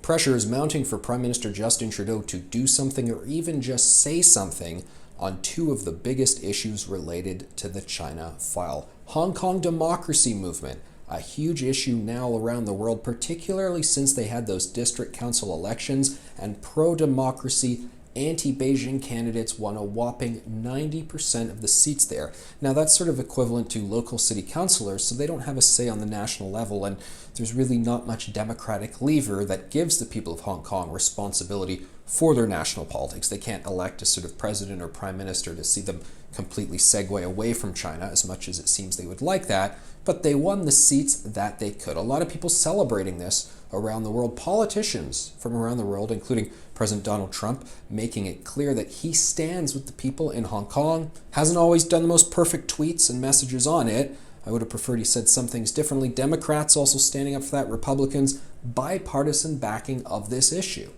Pressure is mounting for Prime Minister Justin Trudeau to do something or even just say something on two of the biggest issues related to the China file. Hong Kong democracy movement, a huge issue now around the world, particularly since they had those district council elections, and pro-democracy anti-Beijing candidates won a whopping 90% of the seats there. Now that's sort of equivalent to local city councilors, so they don't have a say on the national level, and there's really not much democratic lever that gives the people of Hong Kong responsibility for their national politics. They can't elect a sort of president or prime minister to see them completely segue away from China, as much as it seems they would like that, but they won the seats that they could. A lot of people celebrating this around the world, politicians from around the world, including President Donald Trump, making it clear that he stands with the people in Hong Kong. Hasn't always done the most perfect tweets and messages on it. I would have preferred he said some things differently. Democrats also standing up for that, Republicans, bipartisan backing of this issue.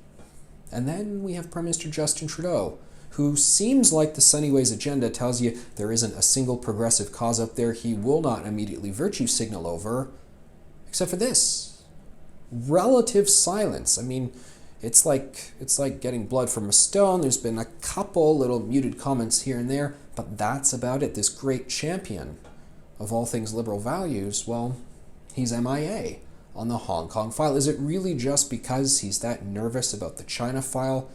And then we have Prime Minister Justin Trudeau, who seems like the Sunny Ways agenda tells you there isn't a single progressive cause out there he will not immediately virtue signal over, except for this. Relative silence. I mean, it's like getting blood from a stone. There's been a couple little muted comments here and there, but that's about it. This great champion of all things liberal values, well, he's MIA on the Hong Kong file. Is it really just because he's that nervous about the China file,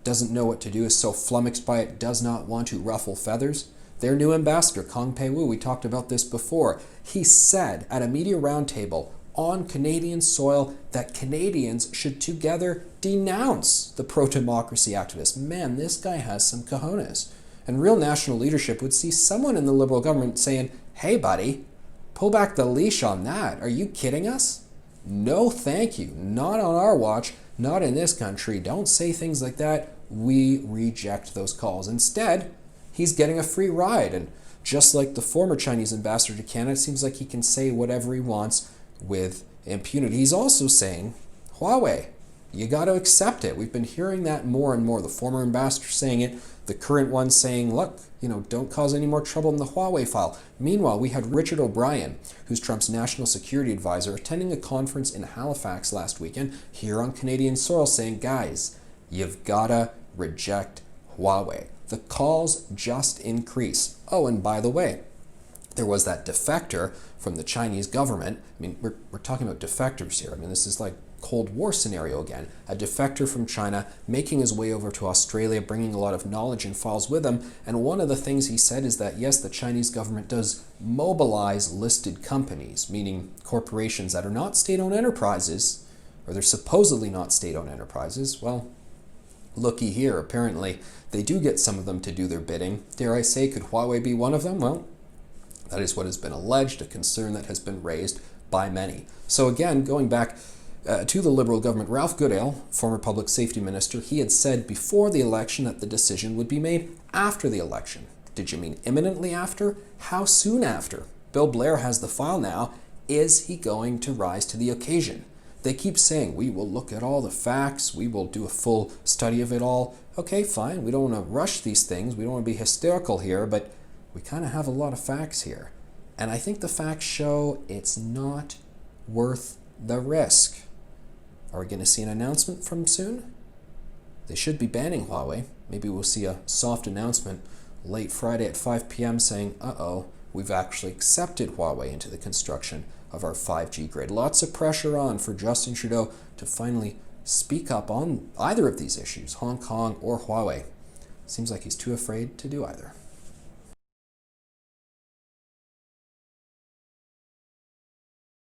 doesn't know what to do, is so flummoxed by it, does not want to ruffle feathers? Their new ambassador, Kong Pei-Wu, we talked about this before, he said at a media roundtable on Canadian soil that Canadians should together denounce the pro-democracy activists. Man, this guy has some cojones. And real national leadership would see someone in the Liberal government saying, hey buddy, pull back the leash on that. Are you kidding us? No thank you. Not on our watch. Not in this country. Don't say things like that. We reject those calls. Instead, he's getting a free ride. And just like the former Chinese ambassador to Canada, it seems like he can say whatever he wants with impunity. He's also saying, Huawei, you got to accept it. We've been hearing that more and more. The former ambassador saying it, the current one saying, look, don't cause any more trouble in the Huawei file. Meanwhile, we had Richard O'Brien, who's Trump's national security advisor, attending a conference in Halifax last weekend here on Canadian soil saying, guys, you've got to reject Huawei. The calls just increase. Oh, and by the way, there was that defector from the Chinese government. I mean, we're talking about defectors here. I mean, this is like Cold War scenario again. A defector from China making his way over to Australia, bringing a lot of knowledge and files with him. And one of the things he said is that, yes, the Chinese government does mobilize listed companies, meaning corporations that are not state-owned enterprises, or they're supposedly not state-owned enterprises. Well, looky here. Apparently, they do get some of them to do their bidding. Dare I say, could Huawei be one of them? Well, that is what has been alleged, a concern that has been raised by many. So again, going back to the Liberal government, Ralph Goodale, former public safety minister, he had said before the election that the decision would be made after the election. Did you mean imminently after? How soon after? Bill Blair has the file now. Is he going to rise to the occasion? They keep saying, we will look at all the facts, we will do a full study of it all. Okay, fine, we don't want to rush these things, we don't want to be hysterical here, but we kind of have a lot of facts here. And I think the facts show it's not worth the risk. Are we going to see an announcement from soon? They should be banning Huawei. Maybe we'll see a soft announcement late Friday at 5 p.m. saying, uh-oh, we've actually accepted Huawei into the construction of our 5G grid. Lots of pressure on for Justin Trudeau to finally speak up on either of these issues, Hong Kong or Huawei. Seems like he's too afraid to do either.